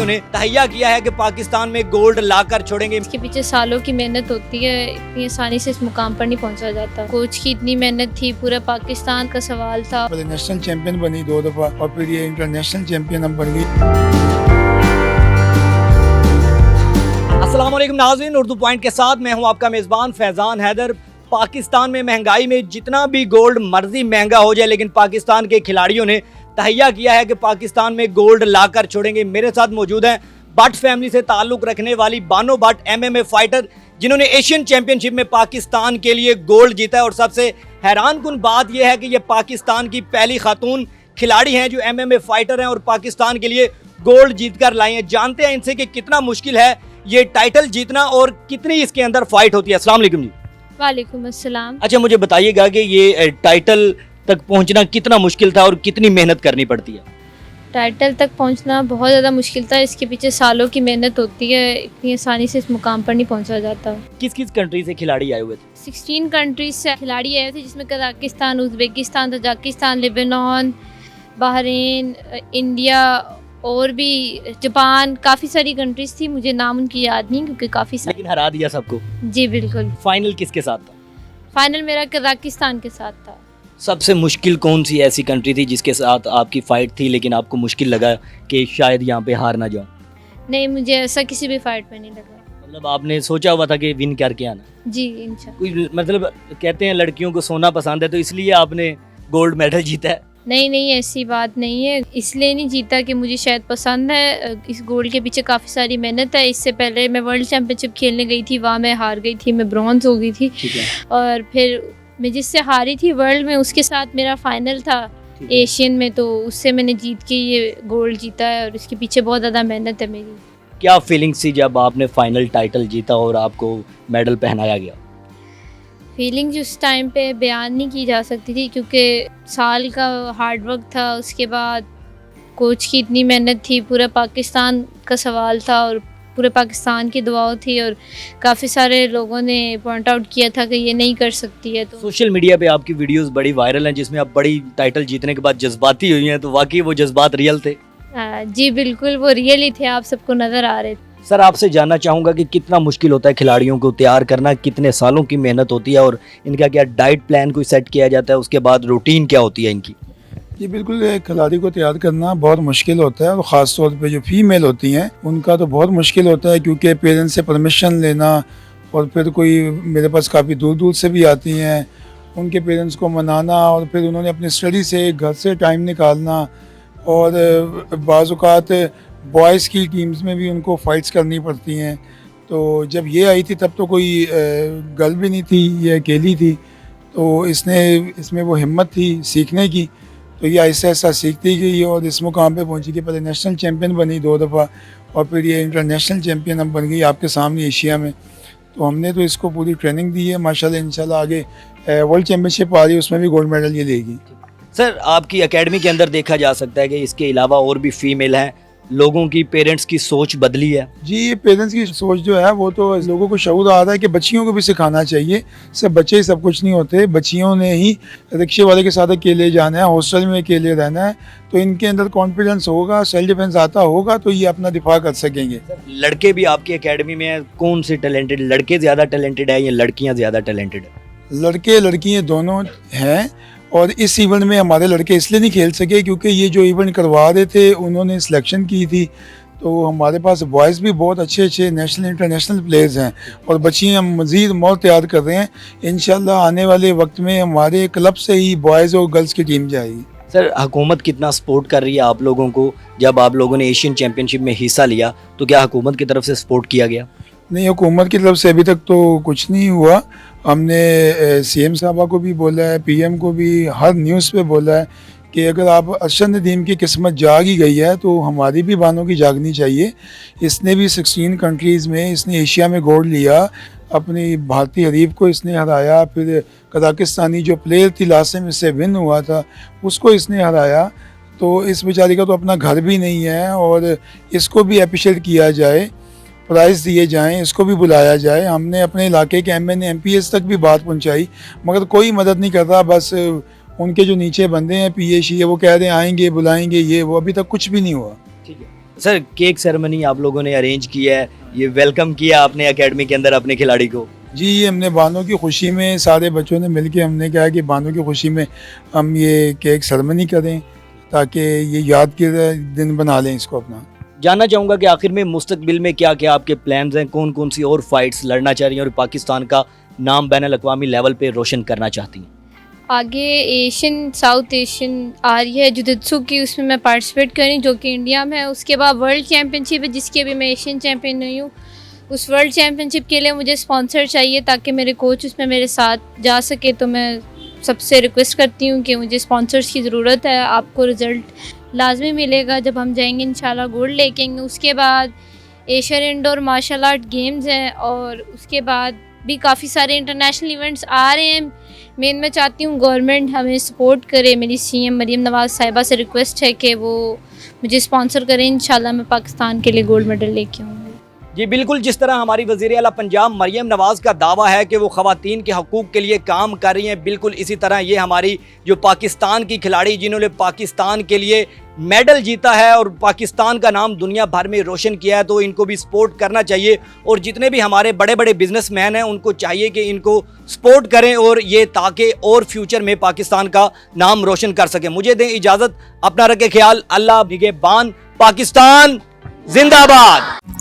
खिलाड़ियों ने तहैया किया है कि पाकिस्तान में गोल्ड लाकर छोड़ेंगे। इसके पीछे सालों की मेहनत होती है, इतनी आसानी से इस मुकाम पर नहीं पहुंचा जाता। कोच की इतनी मेहनत थी, पूरा पाकिस्तान का सवाल था। पहले नेशनल चैंपियन बनी 2 दफा और फिर ये इंटरनेशनल चैंपियन अब बन गई। अस्सलाम वालेकुम नाज़रीन, उर्दू पॉइंट के साथ मैं हूं आपका मेज़बान फैज़ान हैदर। पाकिस्तान में महंगाई में जितना भी गोल्ड मर्जी महंगा हो जाए, लेकिन पाकिस्तान के खिलाड़ियों ने तहैया किया है कि पाकिस्तान में गोल्ड लाकर छोड़ेंगे। मेरे साथ मौजूद हैं भट्ट फैमिली से ताल्लुक़ रखने वाली बानो भट्ट, MMA फाइटर, जिन्होंने एशियन चैंपियनशिप में पाकिस्तान के लिए गोल्ड जीता है। और सबसे हैरानकुन बात यह है कि ये पाकिस्तान की पहली खातून खिलाड़ी हैं जो MMA फाइटर हैं और पाकिस्तान के लिए गोल्ड जीत कर लाई हैं। जानते हैं इनसे कि कितना मुश्किल है ये टाइटल जीतना और कितनी इसके अंदर फाइट होती है। अस्सलाम वालेकुम जी। वालेकुम अस्सलाम। अच्छा, मुझे बताइएगा कि ये टाइटल तक पहुंचना कितना मुश्किल था और कितनी मेहनत करनी पड़ती है? टाइटल तक पहुंचना बहुत ज़्यादा मुश्किल था। इसके पीछे सालों की मेहनत होती है, इतनी आसानी से इस मुकाम पर नहीं पहुंचा जाता। किस किस कंट्री से खिलाड़ी आए हुए थे? 16 कंट्रीज से खिलाड़ी आए थे, जिसमें Kazakhstan, Uzbekistan, Tajikistan, Lebanon, Bahrain, India और भी जापान, काफ़ी सारी कंट्रीज थी। मुझे नाम उनकी याद नहीं क्योंकि काफ़ी सारी। लेकिन हरा दिया सबको। जी बिल्कुल। फाइनल किसके साथ था? फाइनल मेरा कजाकिस्तान के साथ था। सबसे मुश्किल कौन सी ऐसी कंट्री थी जिसके साथ आपकी फाइट थी लेकिन आपको मुश्किल लगा कि शायद यहाँ पे हार ना जाओ? नहीं, मुझे ऐसा किसी भी फाइट में नहीं लगा। मतलब आपने सोचा हुआ था कि विन करके आना? जी इंशाल्लाह। कोई मतलब कहते हैं लड़कियों को सोना पसंद है, तो इसलिए आपने गोल्ड मेडल जीता है? नहीं, ऐसी बात नहीं है। इसलिए नहीं जीता कि मुझे शायद पसंद है। इस गोल्ड के पीछे काफ़ी सारी मेहनत है। इससे पहले मैं वर्ल्ड चैंपियनशिप खेलने गई थी, वहाँ मैं हार गई थी, मैं ब्रॉन्ज हो गई थी। ठीक है। और फिर मैं जिससे हारी थी वर्ल्ड में, उसके साथ मेरा फाइनल था एशियन में, तो उससे मैंने जीत के ये गोल्ड जीता है और इसके पीछे बहुत ज़्यादा मेहनत है मेरी। क्या फीलिंग्स थी जब आपने फाइनल टाइटल जीता और आपको मेडल पहनाया गया? फीलिंग्स उस टाइम पे बयान नहीं की जा सकती थी क्योंकि साल का हार्ड वर्क था, उसके बाद कोच की इतनी मेहनत थी, पूरा पाकिस्तान का सवाल था और पूरे पाकिस्तान की दुआओं थी और काफ़ी सारे लोगों ने पॉइंट आउट किया था कि ये नहीं कर सकती है। तो सोशल मीडिया पे आपकी वीडियोस बड़ी वायरल हैं जिसमें आप बड़ी टाइटल जीतने के बाद जज्बाती हुई हैं, तो वाकई वो जज्बात रियल थे? जी बिल्कुल, वो रियल ही थे, आप सबको नज़र आ रहे थे। सर, आपसे जानना चाहूँगा कि कितना मुश्किल होता है खिलाड़ियों को तैयार करना, कितने सालों की मेहनत होती है और इनका क्या डाइट प्लान कोई सेट किया जाता है, उसके बाद रूटीन क्या होती है इनकी? जी बिल्कुल, एक खिलाड़ी को तैयार करना बहुत मुश्किल होता है और ख़ास तौर पे जो फीमेल होती हैं उनका तो बहुत मुश्किल होता है, क्योंकि पेरेंट्स से परमिशन लेना और फिर कोई मेरे पास काफ़ी दूर दूर से भी आती हैं, उनके पेरेंट्स को मनाना और फिर उन्होंने अपनी स्टडी से घर से टाइम निकालना। और बाज़ औक़ात बॉयज़ की टीम्स में भी उनको फ़ाइट्स करनी पड़ती हैं। तो जब ये आई थी तब तो कोई गर्ल भी नहीं थी, ये अकेली थी, तो इसमें वो हिम्मत थी सीखने की, तो ये ऐसा ऐसा सीखती गई और इस मुकाम पे पहुंची कि पहले नेशनल चैंपियन बनी 2 दफ़ा और फिर ये इंटरनेशनल चैंपियन अब बन गई आपके सामने एशिया में। तो हमने तो इसको पूरी ट्रेनिंग दी है माशाल्लाह। इंशाल्लाह आगे वर्ल्ड चैंपियनशिप आ रही है, उसमें भी गोल्ड मेडल ये लेगी। सर, आपकी एकेडमी के अंदर देखा जा सकता है कि इसके अलावा और भी फीमेल हैं, लोगों की पेरेंट्स की सोच बदली है? जी, ये पेरेंट्स की सोच जो है वो तो लोगों को शऊर आ रहा है कि बच्चियों को भी सिखाना चाहिए। सिर्फ बच्चे ही सब कुछ नहीं होते, बच्चियों ने ही रिक्शे वाले के साथ अकेले जाना है, हॉस्टल में अकेले रहना है, तो इनके अंदर कॉन्फिडेंस होगा, सेल्फ डिफेंस आता होगा तो ये अपना दिफा कर सकेंगे। लड़के भी आपकी एकेडमी में हैं, कौन से टैलेंटेड, लड़के ज़्यादा टैलेंटेड है या लड़कियाँ ज़्यादा टैलेंटेड है? लड़के लड़कियाँ दोनों हैं और इस इवेंट में हमारे लड़के इसलिए नहीं खेल सके क्योंकि ये जो इवेंट करवा रहे थे उन्होंने सिलेक्शन की थी, तो हमारे पास बॉयज़ भी बहुत अच्छे अच्छे नेशनल इंटरनेशनल प्लेयर्स हैं और बच्चियाँ हम मज़ीद और तैयार कर रहे हैं। इंशाल्लाह आने वाले वक्त में हमारे क्लब से ही बॉयज़ और गर्ल्स की टीम जाएगी। सर, हुकूमत कितना सपोर्ट कर रही है आप लोगों को? जब आप लोगों ने एशियन चैंपियनशिप में हिस्सा लिया तो क्या हुकूमत की तरफ से सपोर्ट किया गया? नहीं, हुकूमत की तरफ से अभी तक तो कुछ नहीं हुआ। हमने CM साहबा को भी बोला है, PM को भी हर न्यूज़ पे बोला है कि अगर आप अरशद नदीम की किस्मत जाग ही गई है तो हमारी भी बानों की जागनी चाहिए। इसने भी 16 कंट्रीज़ में इसने एशिया में गोल्ड लिया, अपनी भारतीय हरीफ को इसने हराया, फिर कजाकिस्तानी जो प्लेयर थी लास्ट में इससे विन हुआ था उसको इसने हराया। तो इस बेचारी का तो अपना घर भी नहीं है और इसको भी अप्रिशिएट किया जाए, प्राइज़ दिए जाएं, इसको भी बुलाया जाए। हमने अपने इलाके के MN MPS तक भी बात पहुंचाई मगर कोई मदद नहीं कर रहा। बस उनके जो नीचे बंदे हैं PA वो कह रहे हैं आएंगे बुलाएंगे, ये वो, अभी तक कुछ भी नहीं हुआ। ठीक है सर केक सेरेमनी आप लोगों ने अरेंज किया है, ये वेलकम किया आपने एकेडमी के अंदर अपने खिलाड़ी को? जी, ये हमने बानों की खुशी में सारे बच्चों ने मिलके हमने कहा कि बानों की खुशी में हम ये केक सेरेमनी करें ताकि ये याद के दिन बना लें इसको अपना। जानना चाहूँगा कि आखिर में मुस्तकबिल में क्या क्या आपके प्लान्स हैं, कौन कौन सी और फाइट्स लड़ना चाह रही हैं और पाकिस्तान का नाम बैनुल अक़वामी लेवल पे रोशन करना चाहती हैं? आगे एशियन साउथ एशियन आ रही है जुजित्सु की, उसमें मैं पार्टिसिपेट कर रही हूँ जो कि इंडिया में है। उसके बाद वर्ल्ड चैम्पियनशिप है जिसकी अभी मैं एशियन चैम्पियन नहीं हूँ। उस वर्ल्ड चैम्पियनशिप के लिए मुझे स्पॉन्सर चाहिए ताकि मेरे कोच उसमें मेरे साथ जा सके। तो मैं सबसे रिक्वेस्ट करती हूँ कि मुझे स्पॉन्सर्स की ज़रूरत है। आपको रिज़ल्ट लाजमी मिलेगा जब हम जाएंगे, इंशाल्लाह गोल्ड लेके आएंगे। उसके बाद Asian indoor martial art games हैं और उसके बाद भी काफ़ी सारे इंटरनेशनल इवेंट्स आ रहे हैं। मैं चाहती हूँ गवर्नमेंट हमें सपोर्ट करे। मेरी सीएम मरीम नवाज साहिबा से रिक्वेस्ट है कि वो मुझे स्पॉन्सर करें। इंशाल्लाह मैं पाकिस्तान के लिए गोल्ड मेडल लेके आऊँगी। जी बिल्कुल, जिस तरह हमारी वज़ीर आला पंजाब मरियम नवाज़ का दावा है कि वो ख़वातीन के हकूक़ के लिए काम कर रही हैं, बिल्कुल इसी तरह ये हमारी जो पाकिस्तान की खिलाड़ी जिन्होंने पाकिस्तान के लिए मेडल जीता है और पाकिस्तान का नाम दुनिया भर में रोशन किया है, तो इनको भी सपोर्ट करना चाहिए। और जितने भी हमारे बड़े बड़े बिजनेसमैन हैं उनको चाहिए कि इनको सपोर्ट करें और ये ताकि और फ्यूचर में पाकिस्तान का नाम रोशन कर सकें। मुझे दें इजाज़त, अपना रखें ख्याल, अल्लाह निगहबान, पाकिस्तान जिंदाबाद।